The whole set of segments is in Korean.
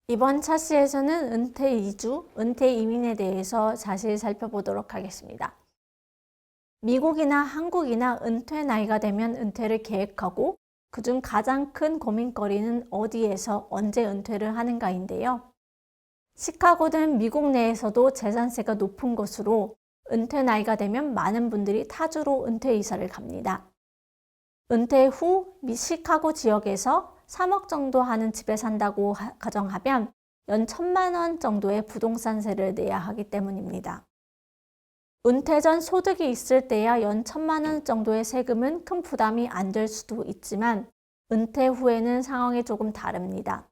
이번 차시에서는 은퇴 이주, 은퇴 이민에 대해서 자세히 살펴보도록 하겠습니다. 미국이나 한국이나 은퇴 나이가 되면 은퇴를 계획하고 그중 가장 큰 고민거리는 어디에서 언제 은퇴를 하는가인데요. 시카고는 미국 내에서도 재산세가 높은 곳으로 은퇴 나이가 되면 많은 분들이 타주로 은퇴 이사를 갑니다. 은퇴 후 시카고 지역에서 3억 정도 하는 집에 산다고 가정하면 연 1,000만 원 정도의 부동산세를 내야 하기 때문입니다. 은퇴 전 소득이 있을 때야 연 1,000만 원 정도의 세금은 큰 부담이 안 될 수도 있지만 은퇴 후에는 상황이 조금 다릅니다.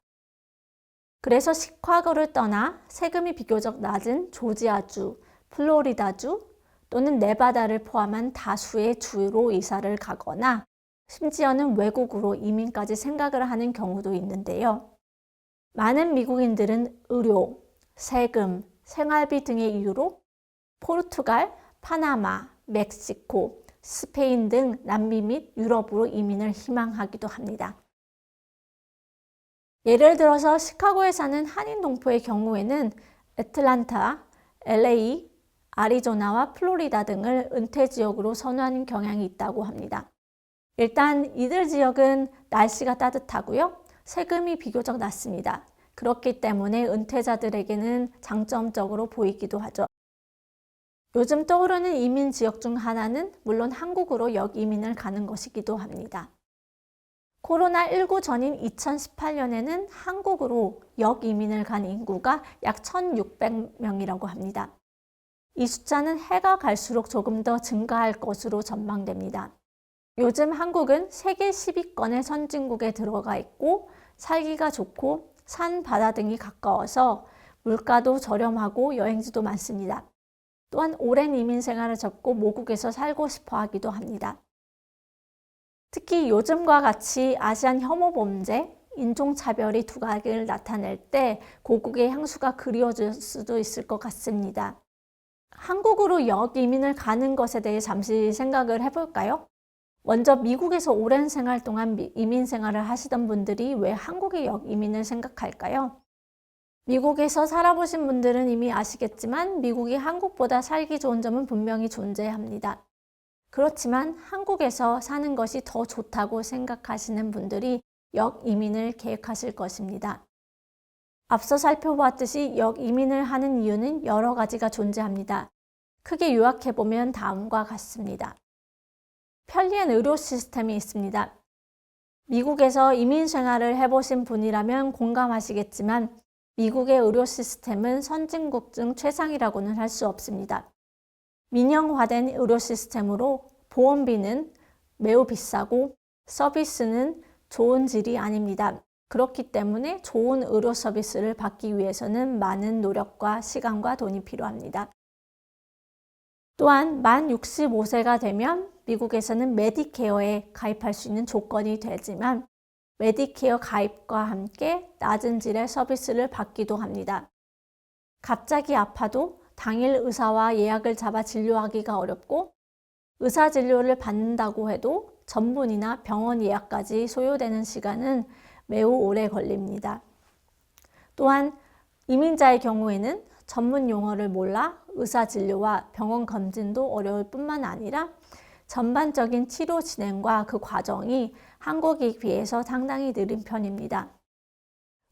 그래서 시카고를 떠나 세금이 비교적 낮은 조지아주, 플로리다주 또는 네바다를 포함한 다수의 주로 이사를 가거나 심지어는 외국으로 이민까지 생각을 하는 경우도 있는데요. 많은 미국인들은 의료, 세금, 생활비 등의 이유로 포르투갈, 파나마, 멕시코, 스페인 등 남미 및 유럽으로 이민을 희망하기도 합니다. 예를 들어서 시카고에 사는 한인 동포의 경우에는 애틀란타, LA, 아리조나와 플로리다 등을 은퇴 지역으로 선호하는 경향이 있다고 합니다. 일단 이들 지역은 날씨가 따뜻하고요. 세금이 비교적 낮습니다. 그렇기 때문에 은퇴자들에게는 장점적으로 보이기도 하죠. 요즘 떠오르는 이민 지역 중 하나는 물론 한국으로 역이민을 가는 것이기도 합니다. 코로나19 전인 2018년에는 한국으로 역이민을 간 인구가 약 1,600명이라고 합니다. 이 숫자는 해가 갈수록 조금 더 증가할 것으로 전망됩니다. 요즘 한국은 세계 10위권의 선진국에 들어가 있고 살기가 좋고 산, 바다 등이 가까워서 물가도 저렴하고 여행지도 많습니다. 또한 오랜 이민 생활을 접고 모국에서 살고 싶어 하기도 합니다. 특히 요즘과 같이 아시안 혐오 범죄, 인종차별이 두각을 나타낼 때 고국의 향수가 그리워질 수도 있을 것 같습니다. 한국으로 역이민을 가는 것에 대해 잠시 생각을 해볼까요? 먼저 미국에서 오랜 생활 동안 이민 생활을 하시던 분들이 왜 한국의 역이민을 생각할까요? 미국에서 살아보신 분들은 이미 아시겠지만 미국이 한국보다 살기 좋은 점은 분명히 존재합니다. 그렇지만 한국에서 사는 것이 더 좋다고 생각하시는 분들이 역이민을 계획하실 것입니다. 앞서 살펴보았듯이 역이민을 하는 이유는 여러 가지가 존재합니다. 크게 요약해보면 다음과 같습니다. 편리한 의료 시스템이 있습니다. 미국에서 이민 생활을 해보신 분이라면 공감하시겠지만 미국의 의료 시스템은 선진국 중 최상이라고는 할 수 없습니다. 민영화된 의료 시스템으로 보험비는 매우 비싸고 서비스는 좋은 질이 아닙니다. 그렇기 때문에 좋은 의료 서비스를 받기 위해서는 많은 노력과 시간과 돈이 필요합니다. 또한 만 65세가 되면 미국에서는 메디케어에 가입할 수 있는 조건이 되지만 메디케어 가입과 함께 낮은 질의 서비스를 받기도 합니다. 갑자기 아파도 당일 의사와 예약을 잡아 진료하기가 어렵고 의사 진료를 받는다고 해도 전문의나 병원 예약까지 소요되는 시간은 매우 오래 걸립니다. 또한 이민자의 경우에는 전문 용어를 몰라 의사 진료와 병원 검진도 어려울 뿐만 아니라 전반적인 치료 진행과 그 과정이 한국에 비해서 상당히 느린 편입니다.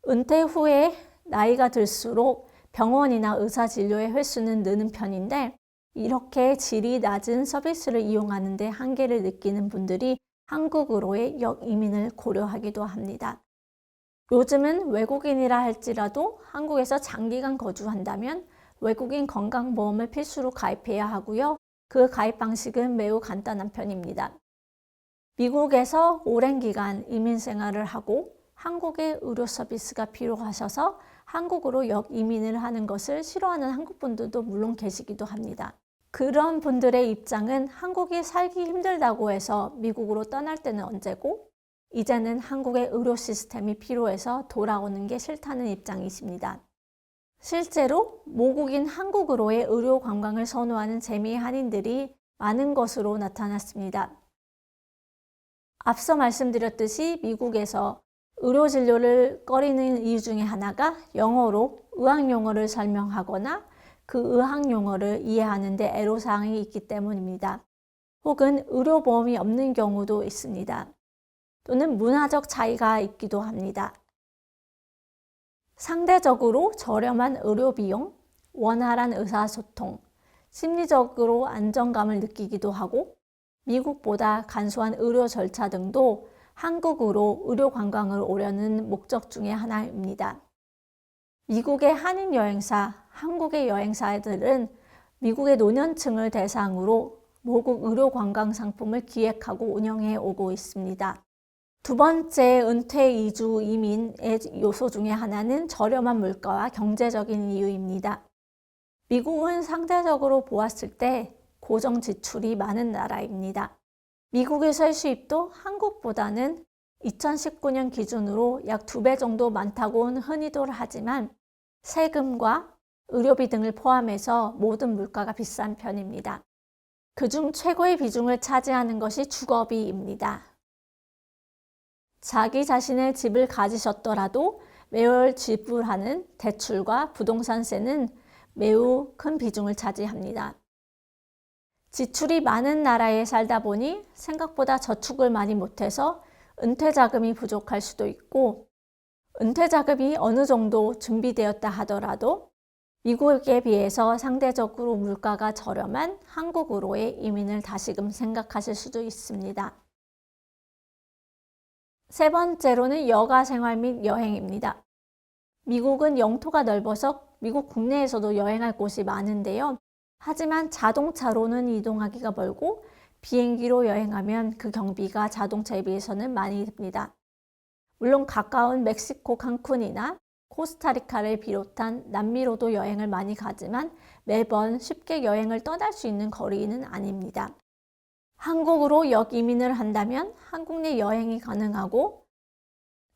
은퇴 후에 나이가 들수록 병원이나 의사 진료의 횟수는 느는 편인데 이렇게 질이 낮은 서비스를 이용하는 데 한계를 느끼는 분들이 한국으로의 역이민을 고려하기도 합니다. 요즘은 외국인이라 할지라도 한국에서 장기간 거주한다면 외국인 건강보험을 필수로 가입해야 하고요. 그 가입 방식은 매우 간단한 편입니다. 미국에서 오랜 기간 이민 생활을 하고 한국의 의료 서비스가 필요하셔서 한국으로 역이민을 하는 것을 싫어하는 한국분들도 물론 계시기도 합니다. 그런 분들의 입장은 한국이 살기 힘들다고 해서 미국으로 떠날 때는 언제고 이제는 한국의 의료 시스템이 필요해서 돌아오는 게 싫다는 입장이십니다. 실제로 모국인 한국으로의 의료 관광을 선호하는 재미 한인들이 많은 것으로 나타났습니다. 앞서 말씀드렸듯이 미국에서 의료 진료를 꺼리는 이유 중에 하나가 영어로 의학 용어를 설명하거나 그 의학 용어를 이해하는 데 애로사항이 있기 때문입니다. 혹은 의료보험이 없는 경우도 있습니다. 또는 문화적 차이가 있기도 합니다. 상대적으로 저렴한 의료비용, 원활한 의사소통, 심리적으로 안정감을 느끼기도 하고 미국보다 간소한 의료 절차 등도 한국으로 의료 관광을 오려는 목적 중에 하나입니다. 미국의 한인 여행사, 한국의 여행사들은 미국의 노년층을 대상으로 모국 의료 관광 상품을 기획하고 운영해 오고 있습니다. 두 번째 은퇴 이주 이민의 요소 중에 하나는 저렴한 물가와 경제적인 이유입니다. 미국은 상대적으로 보았을 때 고정 지출이 많은 나라입니다. 미국에서의 수입도 한국보다는 2019년 기준으로 약 2배 정도 많다고는 흔히들 하지만 세금과 의료비 등을 포함해서 모든 물가가 비싼 편입니다. 그중 최고의 비중을 차지하는 것이 주거비입니다. 자기 자신의 집을 가지셨더라도 매월 지불하는 대출과 부동산세는 매우 큰 비중을 차지합니다. 지출이 많은 나라에 살다 보니 생각보다 저축을 많이 못해서 은퇴자금이 부족할 수도 있고 은퇴자금이 어느 정도 준비되었다 하더라도 미국에 비해서 상대적으로 물가가 저렴한 한국으로의 이민을 다시금 생각하실 수도 있습니다. 세 번째로는 여가 생활 및 여행입니다. 미국은 영토가 넓어서 미국 국내에서도 여행할 곳이 많은데요. 하지만 자동차로는 이동하기가 멀고 비행기로 여행하면 그 경비가 자동차에 비해서는 많이 듭니다. 물론 가까운 멕시코 칸쿤이나 코스타리카를 비롯한 남미로도 여행을 많이 가지만 매번 쉽게 여행을 떠날 수 있는 거리는 아닙니다. 한국으로 역이민을 한다면 한국 내 여행이 가능하고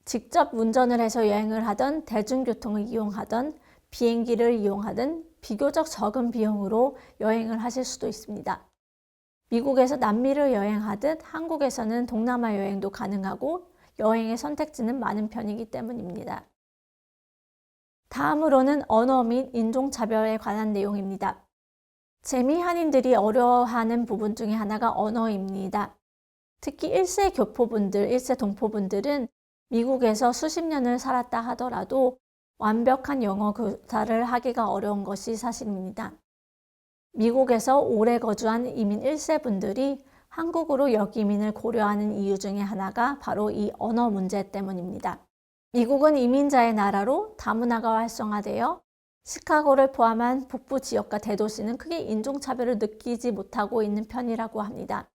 직접 운전을 해서 여행을 하던 대중교통을 이용하던 비행기를 이용하든 비교적 적은 비용으로 여행을 하실 수도 있습니다. 미국에서 남미를 여행하듯 한국에서는 동남아 여행도 가능하고 여행의 선택지는 많은 편이기 때문입니다. 다음으로는 언어 및 인종차별에 관한 내용입니다. 재미 한인들이 어려워하는 부분 중에 하나가 언어입니다. 특히 1세 교포분들, 1세 동포분들은 미국에서 수십 년을 살았다 하더라도 완벽한 영어 교사를 하기가 어려운 것이 사실입니다. 미국에서 오래 거주한 이민 1세 분들이 한국으로 역이민을 고려하는 이유 중에 하나가 바로 이 언어 문제 때문입니다. 미국은 이민자의 나라로 다문화가 활성화되어 시카고를 포함한 북부 지역과 대도시는 크게 인종차별을 느끼지 못하고 있는 편이라고 합니다.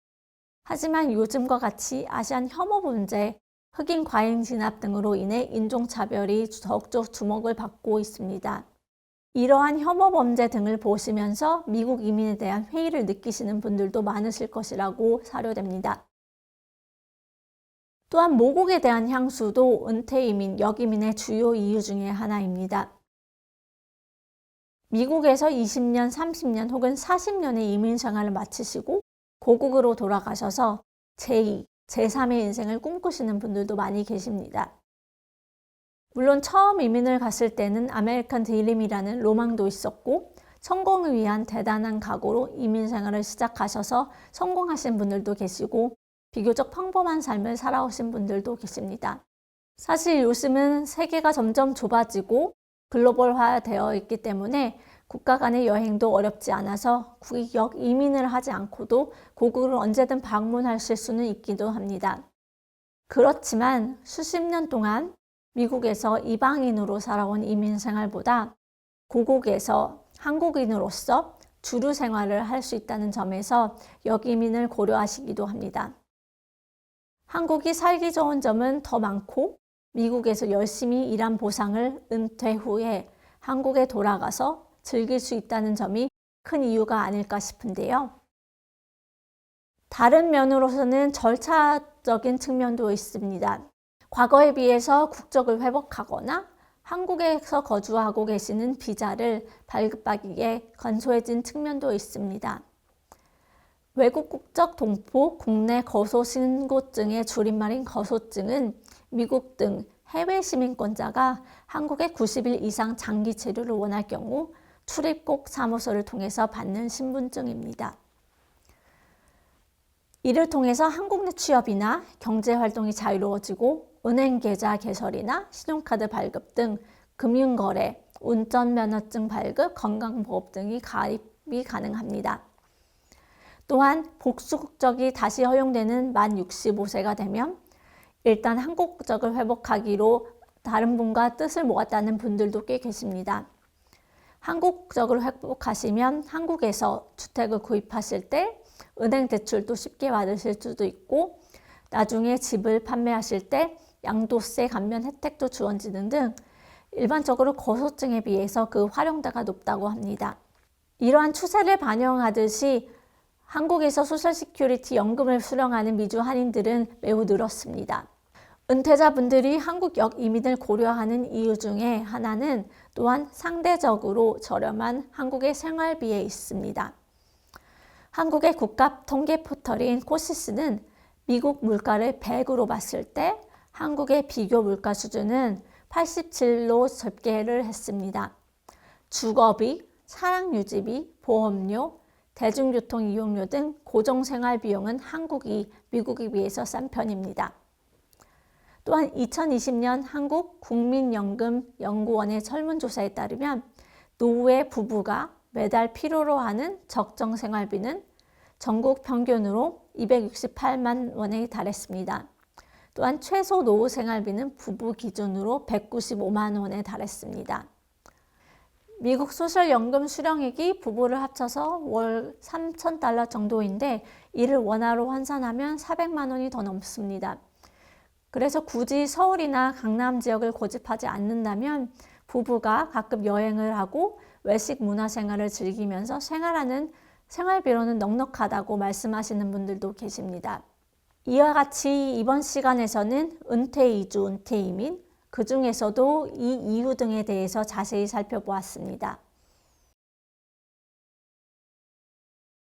하지만 요즘과 같이 아시안 혐오 문제, 흑인 과잉 진압 등으로 인해 인종차별이 더욱더 주목을 받고 있습니다. 이러한 혐오 범죄 등을 보시면서 미국 이민에 대한 회의를 느끼시는 분들도 많으실 것이라고 사료됩니다. 또한 모국에 대한 향수도 은퇴 이민, 역이민의 주요 이유 중에 하나입니다. 미국에서 20년, 30년 혹은 40년의 이민 생활을 마치시고 고국으로 돌아가셔서 제2, 제3의 인생을 꿈꾸시는 분들도 많이 계십니다. 물론 처음 이민을 갔을 때는 아메리칸 드림이라는 로망도 있었고 성공을 위한 대단한 각오로 이민 생활을 시작하셔서 성공하신 분들도 계시고 비교적 평범한 삶을 살아오신 분들도 계십니다. 사실 요즘은 세계가 점점 좁아지고 글로벌화 되어 있기 때문에 국가 간의 여행도 어렵지 않아서 국역 이민을 하지 않고도 고국을 언제든 방문하실 수는 있기도 합니다. 그렇지만 수십 년 동안 미국에서 이방인으로 살아온 이민 생활보다 고국에서 한국인으로서 주류 생활을 할 수 있다는 점에서 역이민을 고려하시기도 합니다. 한국이 살기 좋은 점은 더 많고 미국에서 열심히 일한 보상을 은퇴 후에 한국에 돌아가서 즐길 수 있다는 점이 큰 이유가 아닐까 싶은데요. 다른 면으로서는 절차적인 측면도 있습니다. 과거에 비해서 국적을 회복하거나 한국에서 거주하고 계시는 비자를 발급하기에 간소해진 측면도 있습니다. 외국 국적 동포 국내 거소 신고증의 줄임말인 거소증은 미국 등 해외 시민권자가 한국에 90일 이상 장기 체류를 원할 경우 출입국 사무소를 통해서 받는 신분증입니다. 이를 통해서 한국 내 취업이나 경제활동이 자유로워지고 은행 계좌 개설이나 신용카드 발급 등 금융거래, 운전면허증 발급, 건강보험 등이 가입이 가능합니다. 또한 복수 국적이 다시 허용되는 만 65세가 되면 일단 한국 국적을 회복하기로 다른 분과 뜻을 모았다는 분들도 꽤 계십니다. 한국 국적을 회복하시면 한국에서 주택을 구입하실 때 은행 대출도 쉽게 받으실 수도 있고 나중에 집을 판매하실 때 양도세 감면 혜택도 주어지는 등 일반적으로 거소증에 비해서 그 활용도가 높다고 합니다. 이러한 추세를 반영하듯이 한국에서 소셜시큐리티 연금을 수령하는 미주 한인들은 매우 늘었습니다. 은퇴자분들이 한국 역이민을 고려하는 이유 중에 하나는 또한 상대적으로 저렴한 한국의 생활비에 있습니다. 한국의 국가 통계 포털인 코시스는 미국 물가를 100으로 봤을 때 한국의 비교 물가 수준은 87로 집계를 했습니다. 주거비, 차량 유지비, 보험료, 대중교통 이용료 등 고정생활비용은 한국이 미국에 비해서 싼 편입니다. 또한 2020년 한국국민연금연구원의 설문조사에 따르면 노후의 부부가 매달 필요로 하는 적정생활비는 전국 평균으로 268만 원에 달했습니다. 또한 최소 노후 생활비는 부부 기준으로 195만 원에 달했습니다. 미국 소셜연금 수령액이 부부를 합쳐서 월 3,000달러 정도인데 이를 원화로 환산하면 400만 원이 더 넘습니다. 그래서 굳이 서울이나 강남 지역을 고집하지 않는다면 부부가 가끔 여행을 하고 외식 문화생활을 즐기면서 생활하는 생활비로는 넉넉하다고 말씀하시는 분들도 계십니다. 이와 같이 이번 시간에서는 은퇴 이주, 은퇴 이민, 그 중에서도 이 이유 등에 대해서 자세히 살펴보았습니다.